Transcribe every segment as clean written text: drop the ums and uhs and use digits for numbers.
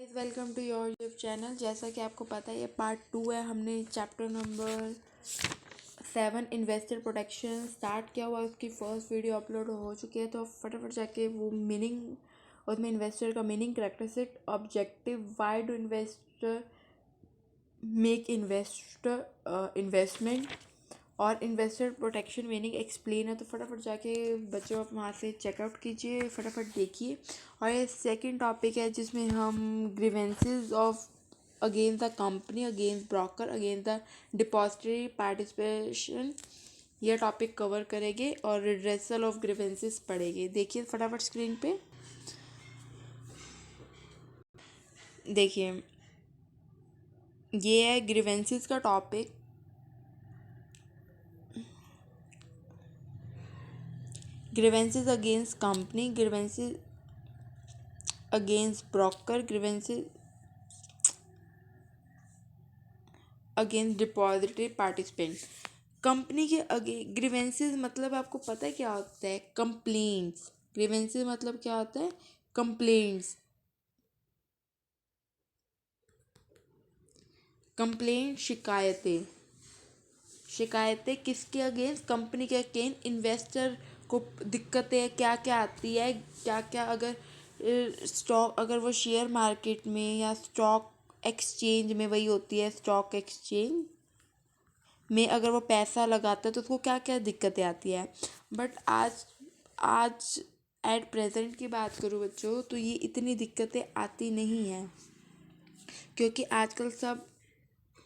Welcome to your YouTube channel. जैसा कि आपको पता है ये पार्ट 2 है। हमने chapter number 7 investor protection start किया हुआ है। उसकी फर्स्ट वीडियो अपलोड हो चुकी है, तो फटाफट जाके वो मीनिंग, उसमें इन्वेस्टर का meaning, characteristic, objective, why do investor make investor investment और इन्वेस्टर प्रोटेक्शन मीनिंग एक्सप्लेन है। तो फटाफट जाके बच्चों आप वहाँ से चेकआउट कीजिए, फटाफट देखिए। और ये सेकंड टॉपिक है जिसमें हम grievances of against the company, against broker, against the depository participation, यह टॉपिक कवर करेंगे और रिड्रेसल ऑफ ग्रीवेंसेस पढ़ेंगे। देखिए फटाफट स्क्रीन पे देखिए, ये है ग्रीवेंसेस का topic. Grievances against company, grievances against broker, grievances against depository participant. Company के अगे ग्रीवेंसेस मतलब आपको पता है क्या होता है? कंप्लेंट्स। ग्रीवेंसेस मतलब क्या होता है? कंप्लेंट्स। कंप्लेंट शिकायतें। शिकायतें किसके अगेंस्ट? कंपनी के अगेंस्ट। इन्वेस्टर को दिक्कतें क्या क्या आती है, क्या क्या, अगर स्टॉक, अगर वो शेयर मार्केट में या स्टॉक एक्सचेंज में, वही होती है स्टॉक एक्सचेंज में, अगर वो पैसा लगाता है तो उसको क्या क्या दिक्कतें आती है। बट आज आज एट प्रेजेंट की बात करूँ बच्चों, तो ये इतनी दिक्कतें आती नहीं हैं, क्योंकि आजकल सब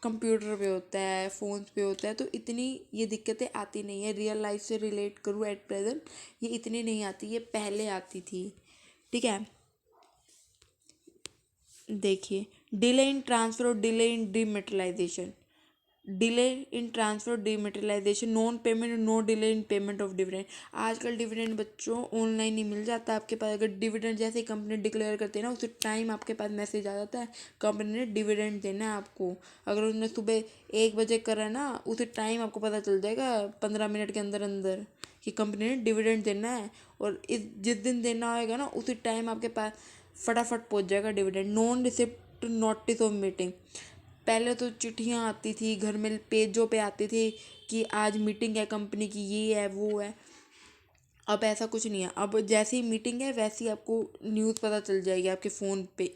कंप्यूटर पे होता है, फ़ोन्स पे होता है, तो इतनी ये दिक्कतें आती नहीं है। रियल लाइफ से रिलेट करूँ एट प्रेजेंट, ये इतनी नहीं आती, ये पहले आती थी। ठीक है, देखिए, डिले इन ट्रांसफ़र और delay in dematerialisation. Delay in transfer, dematerialisation, non payment, no delay in payment of dividend. आजकल डिविडेंड बच्चों ऑनलाइन ही मिल जाता है आपके पास। अगर डिविडेंड जैसे ही कंपनी डिक्लेयर करती है ना, उसी टाइम आपके पास मैसेज आ जाता है कंपनी ने डिविडेंड देना है आपको। अगर उन्होंने सुबह 1 बजे करा है ना, उसी टाइम आपको पता चल जाएगा 15 मिनट के अंदर अंदर कि कंपनी ने डिविडेंड देना है। और इस जिस दिन देना होएगा ना, उसी टाइम आपके पास फटाफट पहुंच जाएगा dividend. Non receipt notice of meeting. पहले तो चिट्ठियाँ आती थी घर में, पेजों पे आती थी कि आज मीटिंग है कंपनी की, ये है वो है। अब ऐसा कुछ नहीं है। अब जैसे ही मीटिंग है वैसे ही आपको न्यूज़ पता चल जाएगी आपके फ़ोन पे।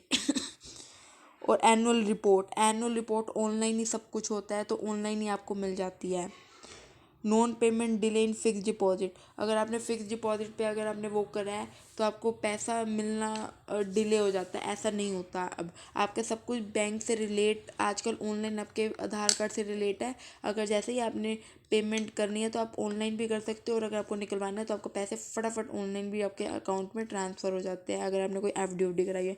और एनुअल रिपोर्ट ऑनलाइन ही सब कुछ होता है, तो ऑनलाइन ही आपको मिल जाती है। Non payment delay in fix deposit. अगर आपने फिक्स डिपॉजिट पे अगर आपने वो करा है तो आपको पैसा मिलना डिले हो जाता है। ऐसा नहीं होता। अब आपका सब कुछ बैंक से रिलेट आजकल ऑनलाइन आपके आधार कार्ड से रिलेट है। अगर जैसे ही आपने पेमेंट करनी है तो आप ऑनलाइन भी कर सकते हो, और अगर आपको निकलवाना है तो आपको पैसे फटाफट ऑनलाइन भी आपके अकाउंट में ट्रांसफ़र हो जाते हैं, अगर आपने कोई एफ डी कराई है।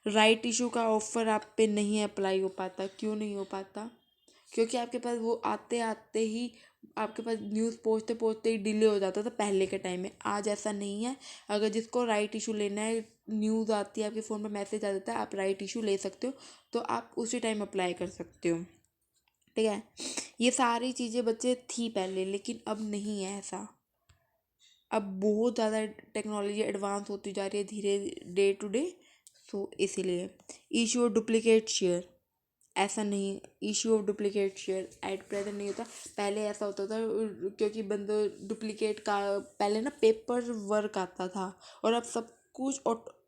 राइट इशू का ऑफर आप पे नहीं अप्लाई हो पाता। क्यों नहीं हो पाता? क्योंकि आपके पास वो आते आते ही, आपके पास न्यूज़ पहुँचते पहुँचते ही डिले हो जाता था पहले के टाइम में। आज ऐसा नहीं है। अगर जिसको राइट इशू लेना है, न्यूज़ आती है आपके फ़ोन में, मैसेज आ जाता है, आप राइट इशू ले सकते हो, तो आप उसी टाइम अप्लाई कर सकते हो। ठीक है, ये सारी चीज़ें बच्चे थी पहले, लेकिन अब नहीं है ऐसा। अब बहुत ज़्यादा टेक्नोलॉजी एडवांस होती जा रही है धीरे, डे टू डे। सो इसीलिए इशू ऑफ डुप्लीकेट शेयर, ऐसा नहीं, issue of duplicate share at present नहीं होता। पहले ऐसा होता था, क्योंकि बंदो डुप्लीकेट का पहले ना पेपर वर्क आता था, और अब सब कुछ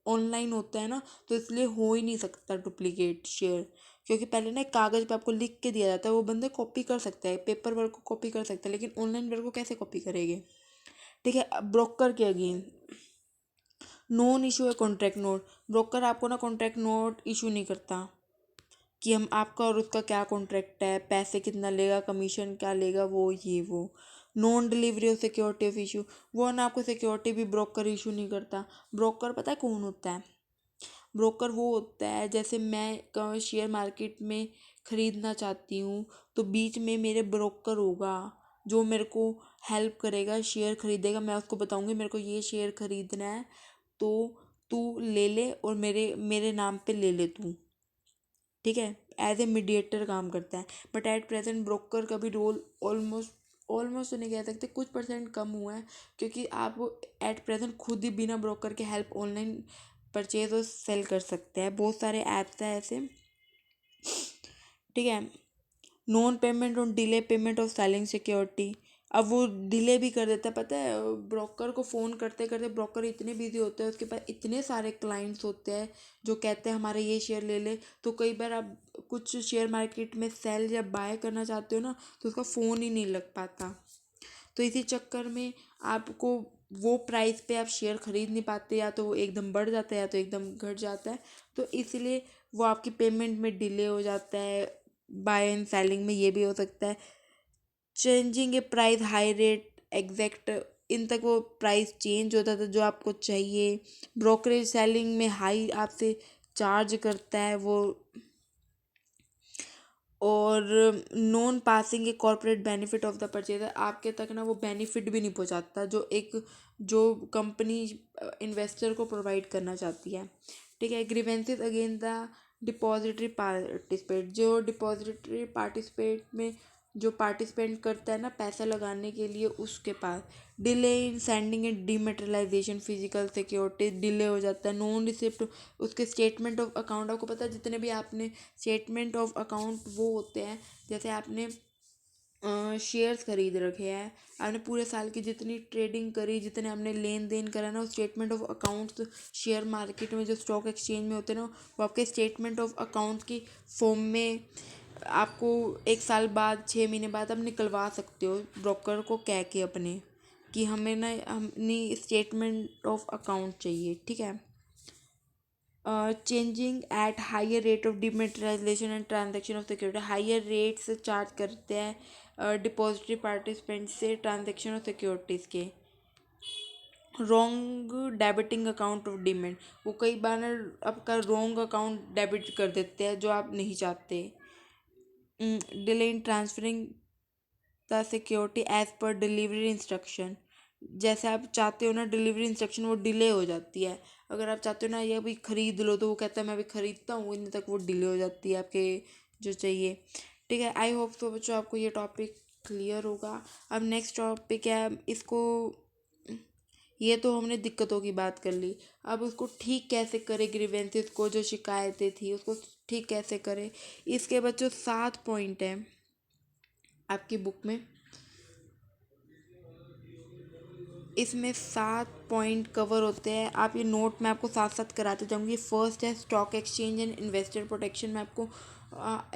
ऑनलाइन होता है ना, तो इसलिए हो ही नहीं सकता डुप्लीकेट शेयर। क्योंकि पहले ना एक कागज़ पे आपको लिख के दिया जाता है, वो बंदे कॉपी कर सकते हैं, पेपर वर्क को कॉपी कर सकते हैं, लेकिन ऑनलाइन वर्क को कैसे कॉपी करेंगे? ठीक है, ब्रोकर के अगेन नॉन इशू है कॉन्ट्रैक्ट नोट। ब्रोकर आपको ना कॉन्ट्रैक्ट नोट इशू नहीं करता कि हम आपका और उसका क्या कॉन्ट्रैक्ट है, पैसे कितना लेगा, कमीशन क्या लेगा, वो ये वो। Non delivery of security of issue, वो ना आपको सिक्योरिटी भी ब्रोकर इशू नहीं करता। ब्रोकर पता है कौन होता है? ब्रोकर वो होता है, जैसे मैं शेयर मार्केट में ख़रीदना चाहती हूँ, तो बीच में मेरे ब्रोकर होगा जो मेरे को हेल्प करेगा, शेयर खरीदेगा। मैं उसको बताऊँगी मेरे को ये शेयर खरीदना है, तो तू ले ले, और मेरे मेरे नाम पे ले ले तू। ठीक है, एज ए मीडिएटर काम करता है। बट एट प्रेजेंट ब्रोकर का भी रोल ऑलमोस्ट ऑलमोस्ट तो नहीं कह सकते, कुछ परसेंट कम हुआ है, क्योंकि आप एट प्रेजेंट खुद ही बिना ब्रोकर के हेल्प ऑनलाइन परचेज और सेल कर सकते हैं। बहुत सारे ऐप्स हैं ऐसे, ठीक है। नॉन पेमेंट और delay payment of selling security, अब वो डिले भी कर देता है। पता है, ब्रोकर को फ़ोन करते करते ब्रोकर इतने बिजी होते हैं, उसके पास इतने सारे क्लाइंट्स होते हैं जो कहते हैं हमारे ये शेयर ले ले। तो कई बार आप कुछ शेयर मार्केट में सेल या बाय करना चाहते हो ना, तो उसका फ़ोन ही नहीं लग पाता। तो इसी चक्कर में आपको वो प्राइस पे आप शेयर खरीद नहीं पाते, या तो वो एकदम बढ़ जाता है या तो एकदम घट जाता है। तो इसलिए वो आपकी पेमेंट में डिले हो जाता है। बाय एंड सेलिंग में ये भी हो सकता है। Changing a price high rate exact, इन तक वो प्राइस चेंज होता था जो आपको चाहिए। ब्रोकरेज सेलिंग में हाई आपसे चार्ज करता है वो। और non passing a corporate benefit of the purchaser, आपके तक ना वो बेनिफिट भी नहीं पहुंचाता जो कंपनी इन्वेस्टर को प्रोवाइड करना चाहती है, ठीक है। Grievances against the depository participate, जो डिपॉजिटरी पार्टिसिपेट में जो पार्टिसिपेंट करता है ना पैसा लगाने के लिए, उसके पास delay in sending and dematerialization physical security, delay हो जाता है। नॉन रिसिप्ट, उसके स्टेटमेंट ऑफ अकाउंट, आपको पता है जितने भी आपने स्टेटमेंट ऑफ अकाउंट वो होते हैं, जैसे आपने शेयर्स खरीद रखे हैं, आपने पूरे साल की जितनी ट्रेडिंग करी, जितने आपने लेन देन करा ना, वो statement of accounts share market में जो स्टॉक एक्सचेंज में होते हैं ना, वो आपके स्टेटमेंट ऑफ अकाउंट की फॉर्म में आपको 1 साल बाद 6 महीने बाद आप निकलवा सकते हो, ब्रोकर को कह के अपने कि हमें ना अपनी स्टेटमेंट ऑफ अकाउंट चाहिए, ठीक है। Changing at higher rate of dematerialization and transaction of security, higher rate से चार्ज करते हैं डिपॉजिटरी पार्टिसिपेंट से ट्रांजेक्शन ऑफ सिक्योरिटीज़ के। Wrong debiting account of demat, वो कई बार आपका रॉन्ग अकाउंट डेबिट कर देते हैं जो आप नहीं चाहते। Delay in transferring the security as per delivery instruction, जैसे आप चाहते हो ना डिलीवरी इंस्ट्रक्शन वो डिले हो जाती है। अगर आप चाहते हो ना ये अभी खरीद लो, तो वो कहता है मैं अभी खरीदता हूँ, इतने तक वो डिले हो जाती है आपके जो चाहिए, ठीक है। आई होप तो बच्चों आपको ये टॉपिक क्लियर होगा। अब नेक्स्ट टॉपिक है, इसको ये तो हमने दिक्कतों की बात कर ली, अब उसको ठीक कैसे करें, ग्रीवेंसेस को जो शिकायतें थी उसको ठीक कैसे करें। इसके बच्चों 7 पॉइंट हैं आपकी बुक में, इसमें 7 पॉइंट कवर होते हैं। आप ये नोट मैं आपको साथ साथ कराते जाऊंगी। फर्स्ट है stock exchange and investor protection, मैं आपको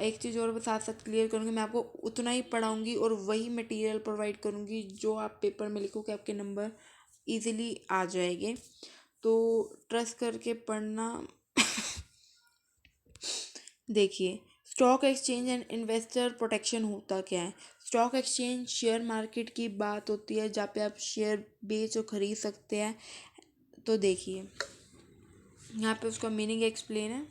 एक चीज़ और साथ साथ क्लियर करूँगी, मैं आपको उतना ही पढ़ाऊँगी और वही मटेरियल प्रोवाइड करूँगी जो आप पेपर में लिखोगे, आपके नंबर इजीली आ जाएंगे। तो ट्रस्ट करके पढ़ना। देखिए, stock exchange and investor protection होता क्या है। स्टॉक एक्सचेंज शेयर मार्केट की बात होती है जहाँ पे आप शेयर बेच और ख़रीद सकते हैं। तो देखिए यहाँ पे उसका मीनिंग एक्सप्लेन है।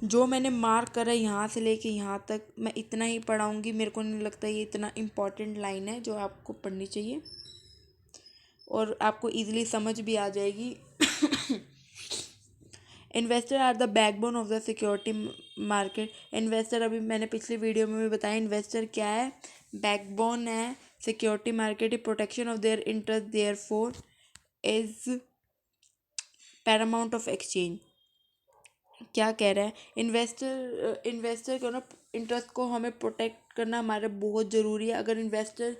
जो मैंने मार्क करा है यहाँ से लेके यहाँ तक मैं इतना ही पढ़ाऊँगी, मेरे को नहीं लगता ये इतना इम्पॉर्टेंट लाइन है जो आपको पढ़नी चाहिए और आपको इजीली समझ भी आ जाएगी। Investor are the backbone of the security market, investor अभी मैंने पिछली वीडियो में भी बताया इन्वेस्टर क्या है, बैकबोन है security market, protection of their interest therefore is paramount of exchange. क्या कह रहा है, इन्वेस्टर को ना इंटरेस्ट को हमें प्रोटेक्ट करना हमारे बहुत ज़रूरी है। अगर इन्वेस्टर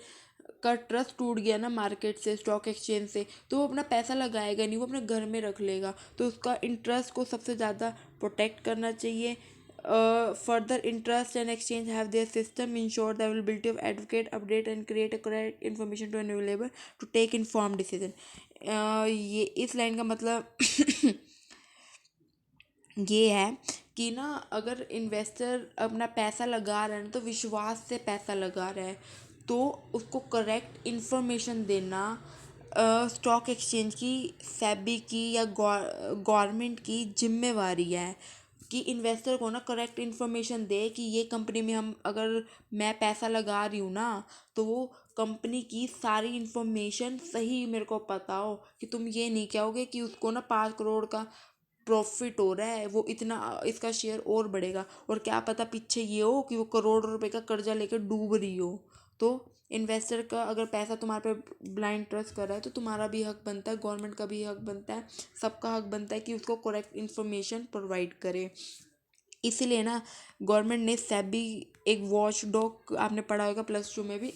का ट्रस्ट टूट गया ना मार्केट से, स्टॉक एक्सचेंज से, तो वो अपना पैसा लगाएगा नहीं, वो अपने घर में रख लेगा। तो उसका इंटरेस्ट को सबसे ज़्यादा प्रोटेक्ट करना चाहिए। Further interest and exchange have their system ensure the availability of advocate update and create a correct information to available to take inform decision. ये इस लाइन का मतलब ये है कि ना अगर इन्वेस्टर अपना पैसा लगा रहा है ना, तो विश्वास से पैसा लगा रहा है, तो उसको करेक्ट इन्फॉर्मेशन देना स्टॉक एक्सचेंज की, सेबी की या गवर्नमेंट की जिम्मेवारी है कि इन्वेस्टर को ना करेक्ट इन्फॉर्मेशन दे कि ये कंपनी में हम अगर मैं पैसा लगा रही हूँ ना, तो वो कंपनी की सारी इन्फॉर्मेशन सही मेरे को पता हो, कि तुम ये नहीं कहोगे कि उसको ना 5 करोड़ का प्रॉफिट हो रहा है, वो इतना इसका शेयर और बढ़ेगा, और क्या पता पीछे ये हो कि वो करोड़ों रुपए का कर्जा लेकर डूब रही हो। तो इन्वेस्टर का अगर पैसा तुम्हारे पे ब्लाइंड ट्रस्ट कर रहा है तो तुम्हारा भी हक बनता है, गवर्नमेंट का भी हक बनता है, सबका हक बनता है कि उसको करेक्ट इन्फॉर्मेशन प्रोवाइड करे। इसीलिए ना गवर्नमेंट ने सेबी, एक वॉच डॉग, आपने पढ़ा होगा +2 में भी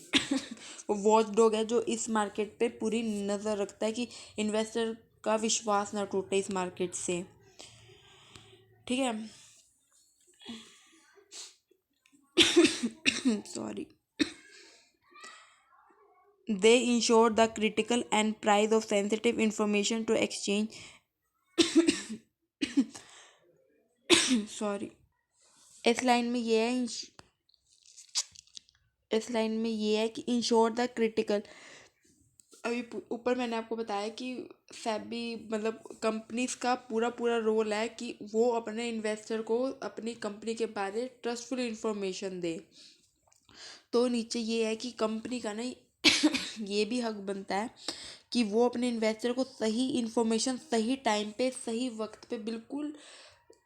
वो वॉच डॉग है जो इस मार्केट पे पूरी नज़र रखता है कि इन्वेस्टर का विश्वास ना टूटे इस मार्केट से। ठीक है। Sorry. They ensure the critical and price of sensitive information to exchange. Sorry. इस लाइन में ये है इस लाइन में ये है कि इंश्योर द क्रिटिकल। अभी ऊपर मैंने आपको बताया कि सेबी मतलब कंपनीज का पूरा पूरा रोल है कि वो अपने इन्वेस्टर को अपनी कंपनी के बारे ट्रस्टफुल इंफॉर्मेशन दे। तो नीचे ये है कि कंपनी का ना ये भी हक बनता है कि वो अपने इन्वेस्टर को सही इन्फॉर्मेशन सही टाइम पे सही वक्त पे बिल्कुल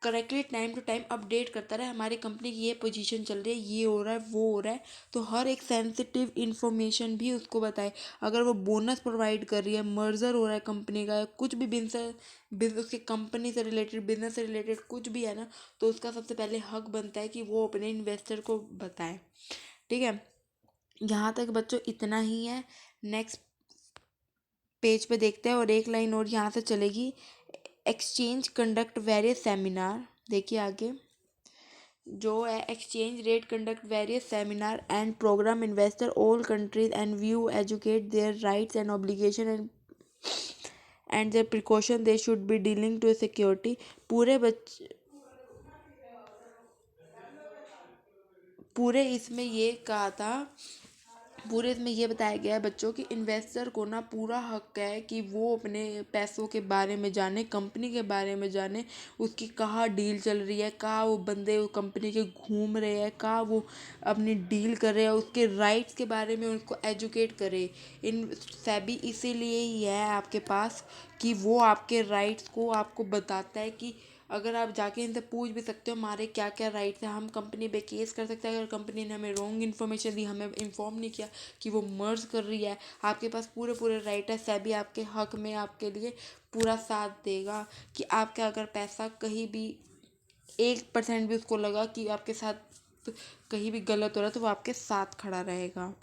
correctly time to time update करता रहे, हमारी कंपनी की ये पोजीशन चल रही है, ये हो रहा है, वो हो रहा है। तो हर एक सेंसिटिव इन्फॉर्मेशन भी उसको बताए। अगर वो बोनस प्रोवाइड कर रही है, मर्जर हो रहा है कंपनी का, कुछ भी बिजनेस उसके कंपनी से रिलेटेड बिजनेस से रिलेटेड कुछ भी है ना, तो उसका सबसे पहले हक बनता है कि वो अपने इन्वेस्टर को बताए। ठीक है। यहाँ तक बच्चों इतना ही है। नेक्स्ट पेज पे देखते हैं और एक लाइन और यहाँ से चलेगी। एक्सचेंज कंडक्ट वेरियस सेमिनार, देखिए आगे जो है, exchange rate conduct various seminar and programme investor all countries and view educate their rights and obligation and their precaution they should be dealing to security. पूरे बच्चे पूरे इसमें ये कहा था, पूरे इसमें ये बताया गया है बच्चों की इन्वेस्टर को ना पूरा हक है कि वो अपने पैसों के बारे में जाने, कंपनी के बारे में जाने, उसकी कहाँ डील चल रही है, कहाँ वो बंदे वो कंपनी के घूम रहे हैं, कहाँ वो अपनी डील कर रहे हैं, उसके राइट्स के बारे में उनको एजुकेट करे। इन सेबी इसीलिए ही है आपके पास कि वो आपके राइट्स को आपको बताता है कि अगर आप जाके इनसे पूछ भी सकते हो हमारे क्या क्या राइट्स हैं, हम कंपनी पे केस कर सकते हैं अगर कंपनी ने हमें रॉन्ग इन्फॉर्मेशन दी, हमें इन्फॉर्म नहीं किया कि वो मर्ज कर रही है। आपके पास पूरे पूरे राइट है, सेबी आपके हक में आपके लिए पूरा साथ देगा कि आपका अगर पैसा कहीं भी 1% भी उसको लगा कि आपके साथ कहीं भी गलत हो रहा है तो वो आपके साथ खड़ा रहेगा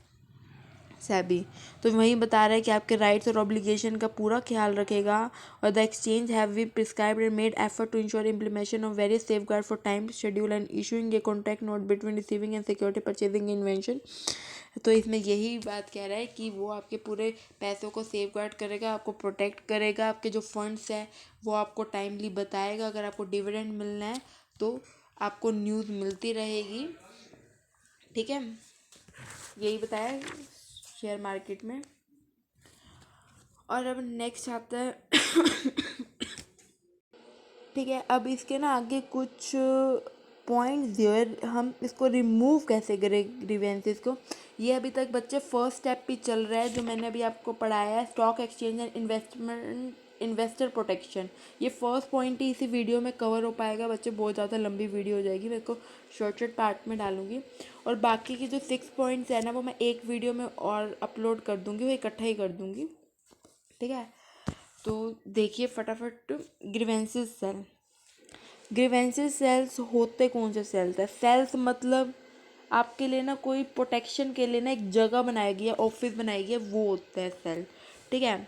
सेबी। तो वही बता रहा है कि आपके राइट्स और ऑब्लिगेशन का पूरा ख्याल रखेगा। और the exchange have we prescribed and made effort to ensure implementation of various safeguard for time schedule and issuing a contract note between receiving and security purchasing invention. तो इसमें यही बात कह रहा है कि वो आपके पूरे पैसों को सेफ गार्ड करेगा, आपको प्रोटेक्ट करेगा, आपके जो फंड्स हैं वो आपको टाइमली बताएगा। अगर आपको डिविडेंड मिलना है तो आपको न्यूज़ मिलती रहेगी। ठीक है, यही बताया शेयर मार्केट में। और अब नेक्स्ट आता है ठीक है, अब इसके ना आगे कुछ पॉइंट्स दिए, हम इसको रिमूव कैसे करें ग्रीवेंसेस को। ये अभी तक बच्चे फर्स्ट स्टेप पे चल रहा है जो मैंने अभी आपको पढ़ाया है, stock exchange and investor protection. ये फर्स्ट पॉइंट ही इसी वीडियो में कवर हो पाएगा बच्चे, बहुत ज़्यादा लंबी वीडियो हो जाएगी, मैं इसको शॉर्ट शॉर्ट पार्ट में डालूंगी। और बाकी की जो 6 पॉइंट्स है ना वो मैं एक वीडियो में और अपलोड कर दूँगी, वो इकट्ठा ही कर दूँगी। ठीक है, तो देखिए फटाफट। ग्रीवेंसेस सेल, ग्रीवेंसेस सेल्स होते कौन से सेल्स है? सेल्स मतलब आपके लिए ना कोई प्रोटेक्शन के लिए ना एक जगह बनाई गई है, ऑफिस बनाई गई है, वो होता है सेल। ठीक है।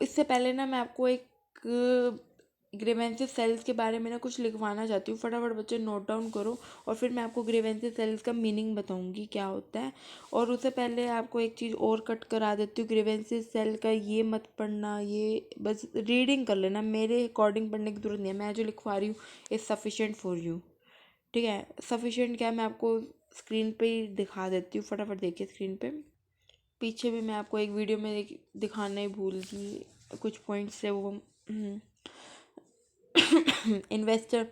इससे पहले ना मैं आपको एक ग्रीवेंसेस सेल्स के बारे में ना कुछ लिखवाना चाहती हूँ, फटाफट बच्चे नोट डाउन करो और फिर मैं आपको ग्रीवेंसेस सेल्स का मीनिंग बताऊँगी क्या होता है। और उससे पहले आपको एक चीज़ और कट करा देती हूँ, ग्रीवेंसेस सेल का ये मत पढ़ना, ये बस रीडिंग कर लेना, मेरे अकॉर्डिंग पढ़ने की जरूरत नहीं है, मैं जो लिखवा रही हूँ इज़ सफिशेंट फॉर यू। ठीक है, सफिशेंट क्या है मैं आपको स्क्रीन पे ही दिखा देती हूँ, फटाफट देखिए स्क्रीन पे। पीछे भी मैं आपको एक वीडियो में दिखाना ही भूल गई कुछ पॉइंट्स है वो। इन्वेस्टर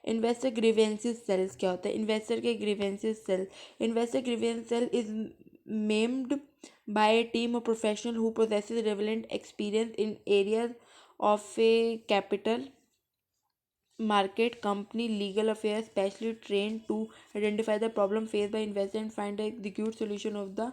इन्वेस्टर ग्रीवेंसेस सेल्स क्या होता है? इन्वेस्टर के grievances cell, investor grievance cell is manned by a team of professional who possesses relevant experience in areas of a capital market company legal affairs specially trained to identify the problem faced by investor and find the execute solution of the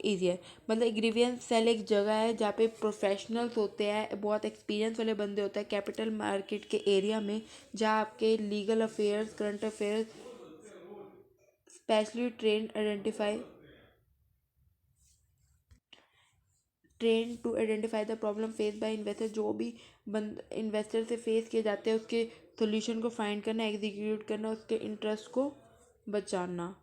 easier। मतलब grievance cell एक जगह है जहाँ पे professionals होते हैं, बहुत experience वाले बंदे होते हैं कैपिटल मार्केट के एरिया में, जहाँ आपके legal affairs current affairs specially train to identify the problem face by investor. जो भी बंद इन्वेस्टर से फेस किए जाते हैं उसके सोल्यूशन को फाइंड करना, एग्जीक्यूट करना, उसके इंटरेस्ट को बचाना।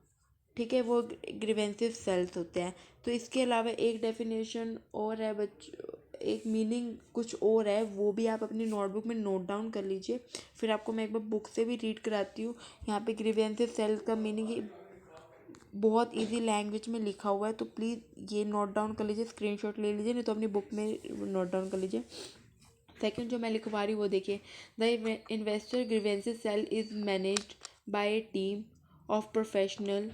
ठीक है, वो ग्रीवेंसिव सेल्स होते हैं। तो इसके अलावा एक डेफिनेशन और है एक मीनिंग कुछ और है, वो भी आप अपनी नोटबुक में नोट डाउन कर लीजिए, फिर आपको मैं एक बार बुक से भी रीड कराती हूँ। यहाँ पे ग्रीवेंसिव सेल्स का मीनिंग बहुत इजी लैंग्वेज में लिखा हुआ है, तो प्लीज़ ये नोट डाउन कर लीजिए, स्क्रीनशॉट ले लीजिए, नहीं तो अपनी बुक में नोट डाउन कर लीजिए। सेकंड जो मैं लिखवा रही हूँ वो देखिए, the investor grievances cell is managed by a team of professional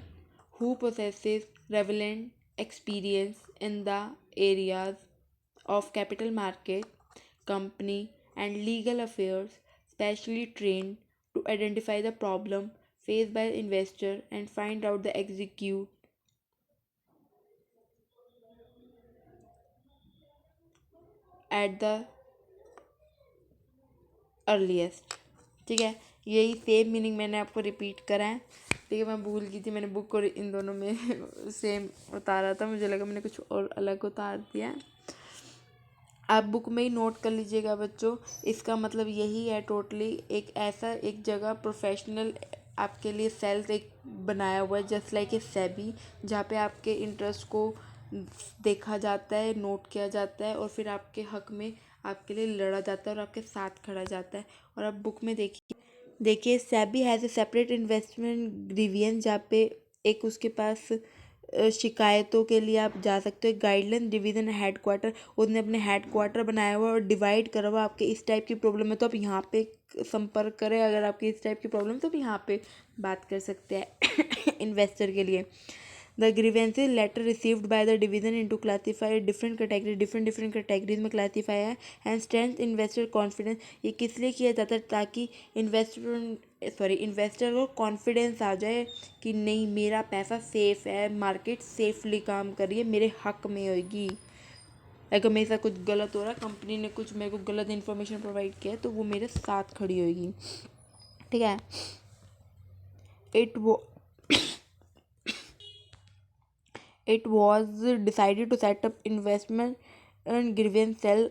who possesses relevant experience in the areas of capital market, company and legal affairs, specially trained to identify the problem faced by the investor and find out the execute at the earliest. ठीक है, यही same meaning मैंने आपको repeat करा है। ठीक है, मैं भूल गई थी, मैंने बुक और इन दोनों में सेम उतारा था, मुझे लगा मैंने कुछ और अलग उतार दिया। आप बुक में ही नोट कर लीजिएगा बच्चों, इसका मतलब यही है टोटली एक ऐसा एक जगह प्रोफेशनल आपके लिए सेल्स एक बनाया हुआ है जस्ट लाइक ए सेबी, जहाँ पे आपके इंटरेस्ट को देखा जाता है, नोट किया जाता है और फिर आपके हक में आपके लिए लड़ा जाता है और आपके साथ खड़ा जाता है। और आप बुक में देखिए SEBI has a separate investment grievance, जहाँ पे एक उसके पास शिकायतों के लिए आप जा सकते हो। गाइडलाइन डिवीज़न हेडक्वार्टर, उसने अपने हेडक्वार्टर बनाया हुआ और डिवाइड करा हुआ, आपके इस टाइप की प्रॉब्लम है तो आप यहाँ पे संपर्क करें, अगर आपकी इस टाइप की प्रॉब्लम तो आप यहाँ पे बात कर सकते हैं इन्वेस्टर के लिए। The grievances letter received by the division into classified different category, different categories में क्लासीफाई है। एंड स्ट्रेंथ इन्वेस्टर कॉन्फिडेंस, ये किस लिए किया जाता है ताकि इन्वेस्टर को कॉन्फिडेंस आ जाए कि नहीं मेरा पैसा सेफ है, मार्केट सेफली काम कर रही है, मेरे हक में होगी। अगर मेरे साथ कुछ गलत हो रहा है, कंपनी ने कुछ मेरे को गलत इन्फॉर्मेशन प्रोवाइड किया है, तो वो मेरे साथ खड़ी होगी। ठीक है, it was decided to set up investment and grievance cell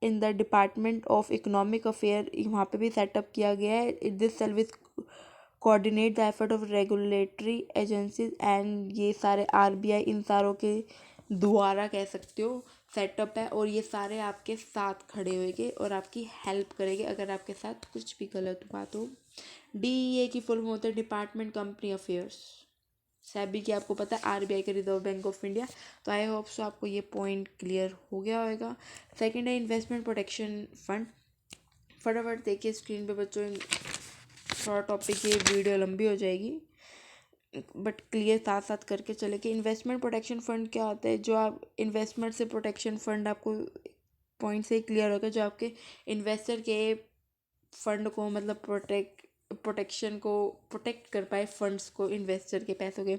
in the Department of Economic Affairs, वहाँ पे भी सेटअप किया गया है। This service coordinate the effort of regulatory agencies and, ये सारे आरबीआई इन सारों के द्वारा कह सकते हो सेटअप है, और ये सारे आपके साथ खड़े होंगे और आपकी हेल्प करेंगे अगर आपके साथ कुछ भी गलत हुआ तो। डीईए की फुल फॉर्म होता है डिपार्टमेंट कंपनी अफेयर्स। सेबी की आपको पता है आरबीआई का रिजर्व बैंक ऑफ इंडिया। तो आई होप सो आपको ये पॉइंट क्लियर हो गया होगा। सेकंड है इन्वेस्टमेंट प्रोटेक्शन फंड। फटाफट देखिए स्क्रीन पे बच्चों, थोड़ा टॉपिक ये वीडियो लंबी हो जाएगी बट क्लियर साथ साथ करके चले कि इन्वेस्टमेंट प्रोटेक्शन फंड क्या होता है। जो आप इन्वेस्टमेंट से प्रोटेक्शन फंड, आपको पॉइंट से क्लियर होगा, जो आपके इन्वेस्टर के फंड को मतलब प्रोटेक्शन को प्रोटेक्ट कर पाए, फंड्स को, इन्वेस्टर के पैसों के।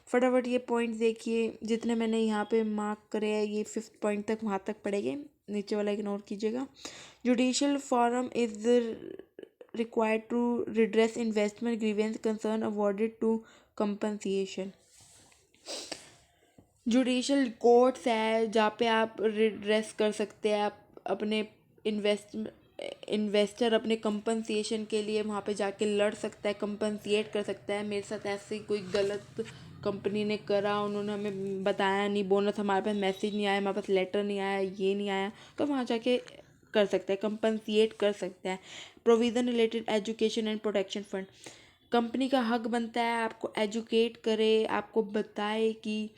फटाफट ये पॉइंट देखिए, जितने मैंने यहाँ पे मार्क करे हैं ये 5th पॉइंट तक वहाँ तक पढ़ेंगे, नीचे वाला इग्नोर कीजिएगा। Judicial forum is required to redress investment grievance concern awarded to compensation. Judicial courts है जहाँ पे आप रिड्रेस कर सकते हैं, आप अपने इन्वेस्टर अपने कंपनसेशन के लिए वहाँ पे जाके लड़ सकता है, कंपनसेट कर सकता है। मेरे साथ ऐसे कोई गलत कंपनी ने करा, उन्होंने हमें बताया नहीं, बोनस हमारे पास मैसेज नहीं आया, हमारे पास लेटर नहीं आया, ये नहीं आया, तो वहाँ जाके कर सकता है, कंपनसेट कर सकता है। Provision related education and protection fund, company का हक बनता है आपको एजुकेट करे, आपको बताए कि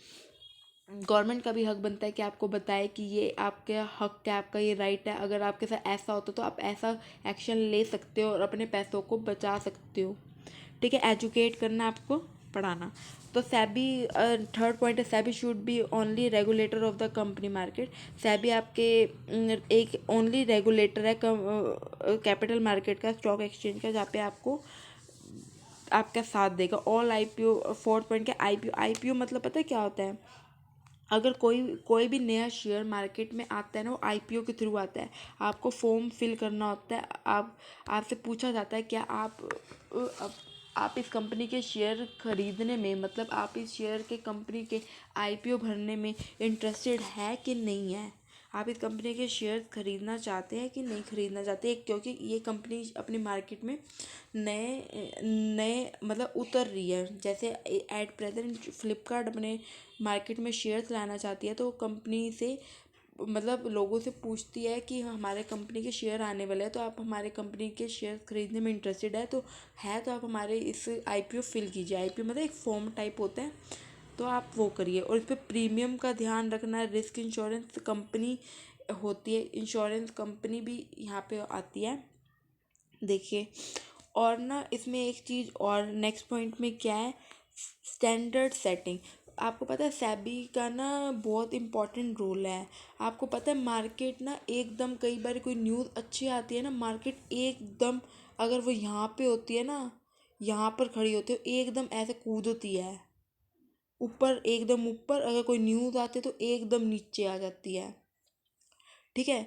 गवर्नमेंट का भी हक बनता है कि आपको बताए कि ये आपके हक है, आपका ये राइट है, अगर आपके साथ ऐसा होता तो आप ऐसा एक्शन ले सकते हो और अपने पैसों को बचा सकते हो। ठीक है, एजुकेट करना आपको पढ़ाना। तो सेबी, थर्ड पॉइंट है SEBI should be only regulator of the company market. SEBI आपके एक ओनली रेगुलेटर है कैपिटल मार्केट का, स्टॉक एक्सचेंज का, जहाँ पे आपको आपका साथ देगा। ऑल आईपीओ, फोर्थ पॉइंट क्या, आईपीओ। आईपीओ मतलब पता है क्या होता है? अगर कोई भी नया शेयर मार्केट में आता है ना, वो आईपीओ के थ्रू आता है। आपको फॉर्म फिल करना होता है, आपसे पूछा जाता है क्या आप इस कंपनी के शेयर खरीदने में, मतलब आप इस शेयर के कंपनी के आईपीओ भरने में इंटरेस्टेड है कि नहीं है। आप इस कंपनी के शेयर खरीदना चाहते हैं कि नहीं खरीदना चाहते, क्योंकि ये कंपनी अपनी मार्केट में नए नए मतलब उतर रही है। जैसे एट प्रेजेंट फ्लिपकार्ट अपने मार्केट में शेयर्स लाना चाहती है, तो कंपनी से मतलब लोगों से पूछती है कि हमारे कंपनी के शेयर आने वाले हैं, तो आप हमारे कंपनी के शेयर खरीदने में इंटरेस्टेड है तो आप हमारे इस आईपीओ फिल कीजिए। आईपीओ मतलब एक फॉर्म टाइप होता है, तो आप वो करिए। और इस पर प्रीमियम का ध्यान रखना है। रिस्क इंश्योरेंस कंपनी होती है, इंश्योरेंस कंपनी भी यहाँ पे आती है, देखिए। और ना इसमें एक चीज़ और नेक्स्ट पॉइंट में क्या है, स्टैंडर्ड सेटिंग। आपको पता है सेबी का ना बहुत इम्पोर्टेंट रोल है। आपको पता है मार्केट ना एकदम, कई बार कोई न्यूज़ अच्छी आती है ना, मार्केट एकदम, अगर वो यहाँ पे होती है ना, यहाँ पर खड़ी होती है, एकदम ऐसे कूदती है ऊपर, एकदम ऊपर। अगर कोई न्यूज़ आती है तो एकदम नीचे आ जाती है, ठीक है।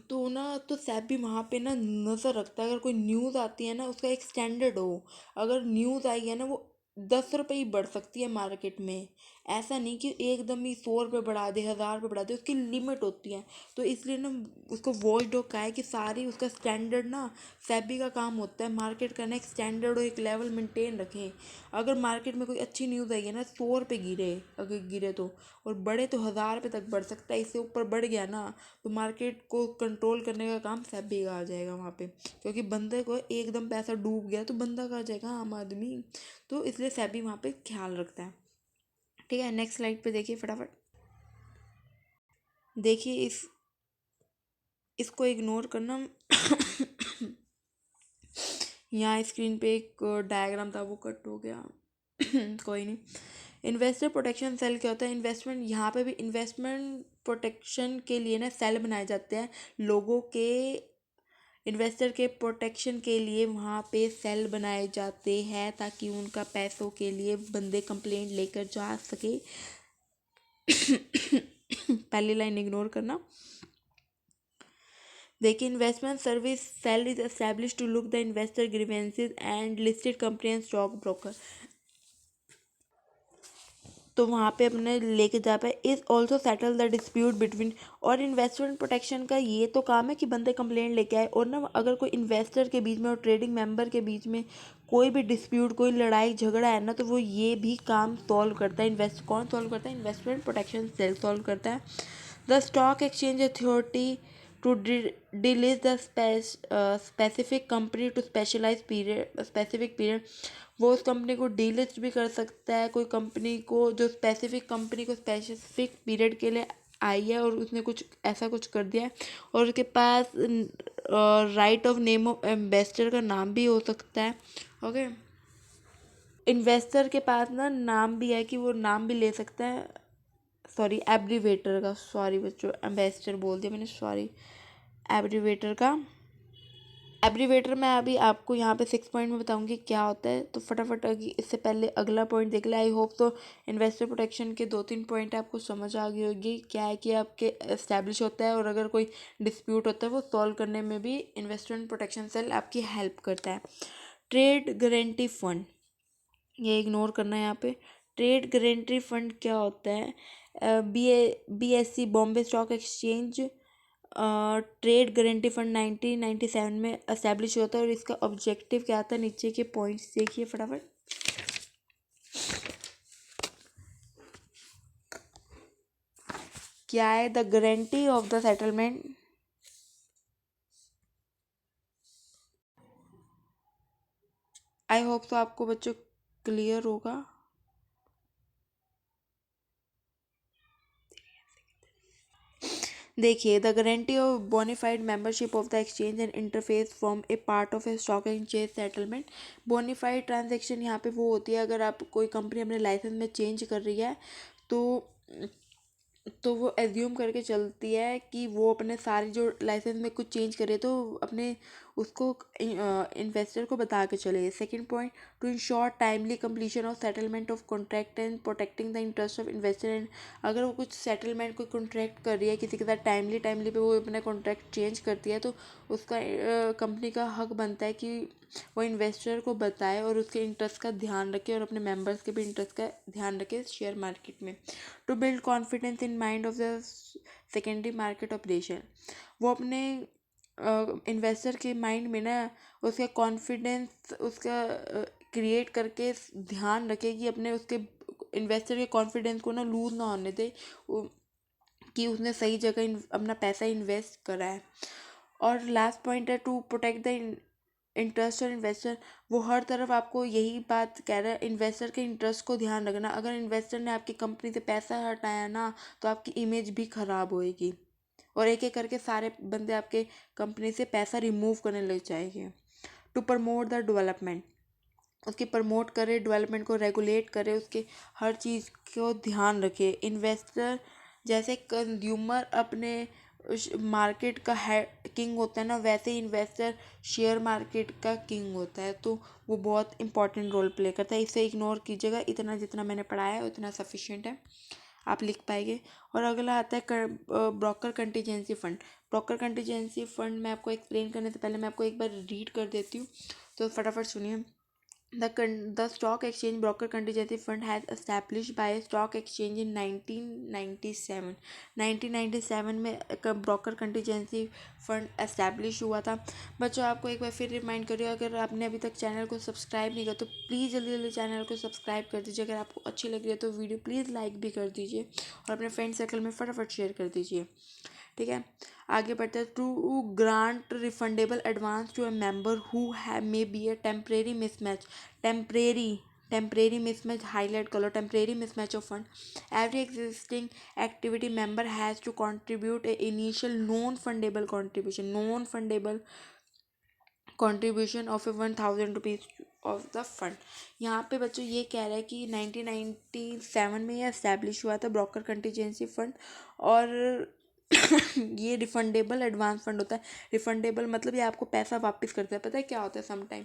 तो ना तो सेबी वहाँ पे ना नज़र रखता है, अगर कोई न्यूज़ आती है ना उसका एक स्टैंडर्ड हो। अगर न्यूज़ आई है ना, वो 10 रुपये ही बढ़ सकती है मार्केट में। ऐसा नहीं कि एकदम ही 100 रुपये बढ़ा दे, 1000 रुपये बढ़ा दे, उसकी लिमिट होती है। तो इसलिए ना उसको वॉच डॉग का है कि सारी उसका स्टैंडर्ड ना, सेबी का काम होता है मार्केट का ना एक स्टैंडर्ड और एक लेवल मेंटेन रखें। अगर मार्केट में कोई अच्छी न्यूज़ आई है ना, 100 रुपये गिरे, अगर गिरे तो, और बढ़े तो 1000 रुपये तक बढ़ सकता है। इससे ऊपर बढ़ गया ना तो मार्केट को कंट्रोल करने का काम सेबी का आ जाएगा वहाँ पे, क्योंकि बंदे को एकदम पैसा डूब गया तो बंदा कहाँ जाएगा, आम आदमी। तो इसलिए सेबी वहाँ पे ख्याल रखता है, ठीक है। नेक्स्ट स्लाइड पे देखिए फटाफट। देखिए इसको इग्नोर करना। यहाँ स्क्रीन पे एक डायग्राम था, वो कट हो गया। कोई नहीं। इन्वेस्टर प्रोटेक्शन सेल क्या होता है? इन्वेस्टमेंट, यहाँ पे भी इन्वेस्टमेंट प्रोटेक्शन के लिए ना सेल बनाए जाते हैं लोगों के, इन्वेस्टर के प्रोटेक्शन के लिए वहाँ पे सेल बनाए जाते हैं, ताकि उनका पैसों के लिए बंदे कंप्लेंट लेकर जा सके। पहली लाइन इग्नोर करना। देखिए, investment service cell is establish to look the investor grievances and listed company and stock broker. तो वहाँ पे अपने लेके जा पाए। Is also settle the dispute between. और इन्वेस्टमेंट प्रोटेक्शन का ये तो काम है कि बंदे कंप्लेंट लेके आए, और ना अगर कोई इन्वेस्टर के बीच में और ट्रेडिंग मेंबर के बीच में कोई भी डिस्प्यूट, कोई लड़ाई झगड़ा है ना, तो वो ये भी काम सॉल्व करता है। कौन सॉल्व करता है? इन्वेस्टमेंट प्रोटेक्शन सेल सॉल्व करता है। The stock exchange authority to delist the specific company to specific period. वो उस कंपनी को डीलिस्ट भी कर सकता है, कोई कंपनी को, जो स्पेसिफिक कंपनी को स्पेसिफिक पीरियड के लिए आई है और उसने कुछ ऐसा कुछ कर दिया है, और उसके पास right of name of investor का नाम भी हो सकता है। ओके, इन्वेस्टर के पास ना नाम भी है कि वो नाम भी ले सकता है, सॉरी एब्रीवेटर का, सॉरी बच्चों एम्बेसडर बोल दिया मैंने, सॉरी एब्रीवेटर का। एब्रीवेटर मैं अभी आपको यहाँ पे 6 पॉइंट में बताऊंगी क्या होता है, तो फटाफट इससे पहले अगला पॉइंट देख ले। आई होप तो इन्वेस्टर प्रोटेक्शन के 2-3 पॉइंट आपको समझ आ गई होगी, क्या है कि आपके एस्टैब्लिश होता है, और अगर कोई डिस्प्यूट होता है वो सॉल्व करने में भी इन्वेस्टमेंट प्रोटेक्शन सेल आपकी हेल्प करता है। ट्रेड गारंटी फंड, ये इग्नोर करना है यहाँ पे। ट्रेड गारंटी फंड क्या होता है? BSE Bombay stock exchange trade guarantee fund 1997 में अस्थेब्लिश होता है, और इसका ऑब्जेक्टिव क्या था, नीचे के पॉइंट्स देखिए फटाफट। क्या है? The guarantee of the settlement. I hope तो आपको बच्चों क्लियर होगा। देखिए, the guarantee of bona fide membership of the exchange and interface from a part of a stock exchange settlement. Bona fide transaction यहाँ पे वो होती है अगर आप कोई कंपनी अपने लाइसेंस में चेंज कर रही है तो वो एज्यूम करके चलती है कि वो अपने सारे जो लाइसेंस में कुछ चेंज करे तो अपने उसको इन्वेस्टर को बता के चले। Second point, to ensure timely completion of settlement of contract and protecting the interest of investor and अगर वो कुछ सेटलमेंट कोई कॉन्ट्रैक्ट कर रही है किसी के साथ टाइमली पे वो अपना कॉन्ट्रैक्ट चेंज करती है तो उसका कंपनी का हक बनता है कि वो इन्वेस्टर को बताए और उसके इंटरेस्ट का ध्यान रखे और अपने मेंबर्स के भी इंटरेस्ट का ध्यान रखे शेयर मार्केट में। To build confidence in mind of the secondary market operation, वो अपने इन्वेस्टर के माइंड में ना उसका कॉन्फिडेंस उसका क्रिएट करके ध्यान रखे कि अपने उसके इन्वेस्टर के कॉन्फिडेंस को ना लूज ना होने दे कि उसने सही जगह अपना पैसा इन्वेस्ट करा है। और लास्ट पॉइंट है टू प्रोटेक्ट द इंटरेस्ट और इन्वेस्टर, वो हर तरफ आपको यही बात कह रहा है इन्वेस्टर के इंटरेस्ट को ध्यान रखना। अगर इन्वेस्टर ने आपकी कंपनी से पैसा हटाया ना तो आपकी इमेज भी खराब होएगी और एक एक करके सारे बंदे आपके कंपनी से पैसा रिमूव करने लग जाएंगे। टू प्रमोट द डेवलपमेंट, उसकी प्रमोट करे, डेवलपमेंट को रेगुलेट करे, उसके हर चीज़ को ध्यान रखे। इन्वेस्टर जैसे कंज्यूमर अपने मार्केट का है किंग होता है ना वैसे ही इन्वेस्टर शेयर मार्केट का किंग होता है। तो वो बहुत इंपॉर्टेंट रोल प्ले करता है। इसे इग्नोर कीजिएगा, इतना जितना मैंने पढ़ाया है उतना सफिशिएंट है, आप लिख पाएंगे। और अगला आता है broker contingency fund. Broker contingency fund मैं आपको एक्सप्लेन करने से पहले मैं आपको एक बार रीड कर देती हूँ, तो फटाफट सुनिए। The Stock Exchange Broker Contingency Fund has established by Stock Exchange in 1997। 1997 में ब्रोकर कंटीजेंसी फंड एस्टैब्लिश हुआ था। बच्चों आपको एक बार फिर रिमाइंड करिए, अगर आपने अभी तक चैनल को सब्सक्राइब नहीं किया तो प्लीज़ जल्दी जल्दी चैनल को सब्सक्राइब कर दीजिए। अगर आपको अच्छी लग रही है तो वीडियो प्लीज़ लाइक भी कर दीजिए और अपने फ्रेंड सर्कल में फटाफट शेयर कर दीजिए। ठीक है, आगे बढ़ते हैं। To grant refundable advance to a member who may be a temporary mismatch. Temporary mismatch highlight कर लो, temporary mismatch of fund. Every existing activity member has to contribute a initial non fundable contribution of a 1000 rupees of the fund. यहाँ पे बच्चों ये कह रहा है कि 1997 में ये एस्टैब्लिश हुआ था ब्रोकर कंटीजेंसी फंड और ये रिफंडेबल एडवांस फंड होता है। रिफंडेबल मतलब ये आपको पैसा वापस करता है। पता है क्या होता है, समटाइम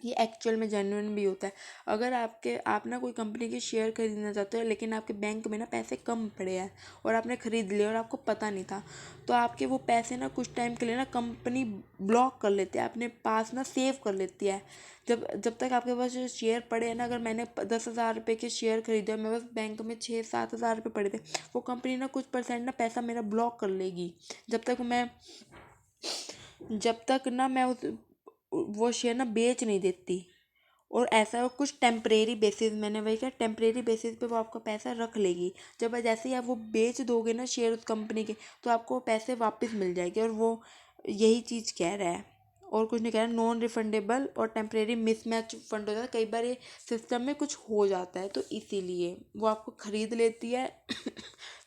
ये एक्चुअल में जेन्युइन भी होता है। अगर आप ना कोई कंपनी के शेयर खरीदना चाहते हो लेकिन आपके बैंक में ना पैसे कम पड़े हैं और आपने खरीद लिए और आपको पता नहीं था, तो आपके वो पैसे ना कुछ टाइम के लिए ना कंपनी ब्लॉक कर लेती है, अपने पास ना सेव कर लेती है। जब तक आपके पास जो शेयर पड़े हैं ना, अगर मैंने 10,000 रुपये के शेयर खरीदे और मेरे पास बैंक में 6-7 हज़ार रुपये पड़े थे, वो कंपनी ना कुछ परसेंट ना पैसा मेरा ब्लॉक कर लेगी जब तक ना मैं उस वो शेयर ना बेच नहीं देती। और ऐसा कुछ टेम्परेरी बेसिस, मैंने वही कहा टेम्परेरी बेसिस पे वो आपका पैसा रख लेगी। जब जैसे ही आप वो बेच दोगे ना शेयर उस कंपनी के तो आपको पैसे वापस मिल जाएंगे। और वो यही चीज़ कह रहा है और कुछ नहीं कह रहा। नॉन रिफंडेबल और टेम्परेरी मिसमैच फंड होता है, कई बार ये सिस्टम में कुछ हो जाता है तो इसीलिए वो आपको ख़रीद लेती है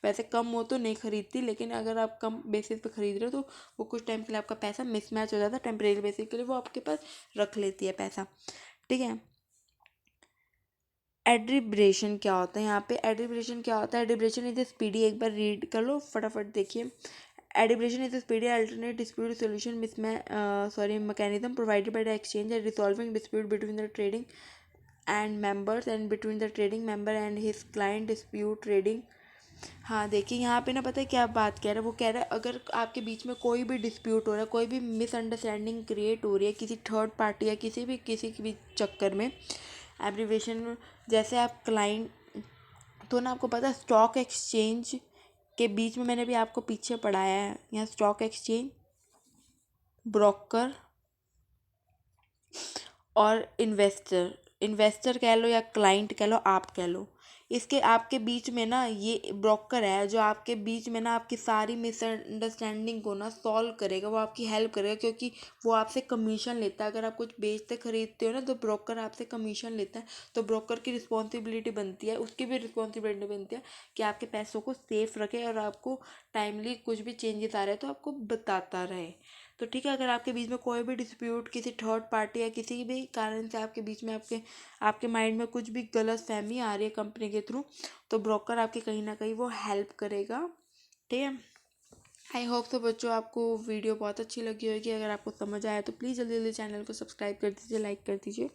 वैसे कम हो तो नहीं खरीदती, लेकिन अगर आप कम बेसिस पे खरीद रहे हो तो वो कुछ टाइम के लिए आपका पैसा मिसमैच हो जाता है। टेम्परेरी बेसिस के लिए वो आपके पास रख लेती है पैसा। ठीक है, एड्रिब्रेशन क्या होता है यहाँ पे? एड्रिब्रेशन क्या होता है? एड्रिब्रेशन इज स्पीडी, एक बार रीड कर लो फटाफट देखिए। Arbitration is speedy alternate dispute solution mechanism provided by the exchange and resolving dispute between the trading and members and between the trading member and his client dispute trading. हाँ देखिए यहाँ पे ना पता है क्या बात कह रहा है, वो कह रहा है अगर आपके बीच में कोई भी डिस्प्यूट हो रहा है, कोई भी मिसअंडरस्टैंडिंग क्रिएट हो रही है किसी थर्ड पार्टी या किसी के भी चक्कर में, एब्रीवेशन जैसे आप क्लाइंट, तो ना आपको पता है स्टॉक एक्सचेंज के बीच में मैंने भी आपको पीछे पढ़ाया है, यहाँ स्टॉक एक्सचेंज, ब्रोकर और इन्वेस्टर कह लो या क्लाइंट कह लो, आप कह लो, इसके आपके बीच में ना ये ब्रोकर है जो आपके बीच में ना आपकी सारी मिसअंडरस्टैंडिंग को ना सॉल्व करेगा, वो आपकी हेल्प करेगा, क्योंकि वो आपसे कमीशन लेता है। अगर आप कुछ बेचते खरीदते हो ना तो ब्रोकर आपसे कमीशन लेता है, तो ब्रोकर की रिस्पॉन्सिबिलिटी बनती है, उसकी भी रिस्पॉन्सिबिलिटी बनती है कि आपके पैसों को सेफ रखे और आपको टाइमली कुछ भी चेंजेस आ रहे हैं तो आपको बताता रहे। तो ठीक है, अगर आपके बीच में कोई भी डिस्प्यूट किसी थर्ड पार्टी या किसी भी कारण से आपके बीच में आपके आपके माइंड में कुछ भी गलत फहमी आ रही है कंपनी के थ्रू, तो ब्रोकर आपकी कहीं ना कहीं वो हेल्प करेगा। ठीक है। आई होप तो बच्चों आपको वीडियो बहुत अच्छी लगी होगी। अगर आपको समझ आया तो प्लीज़ जल्दी जल्दी चैनल को सब्सक्राइब कर दीजिए, लाइक कर दीजिए।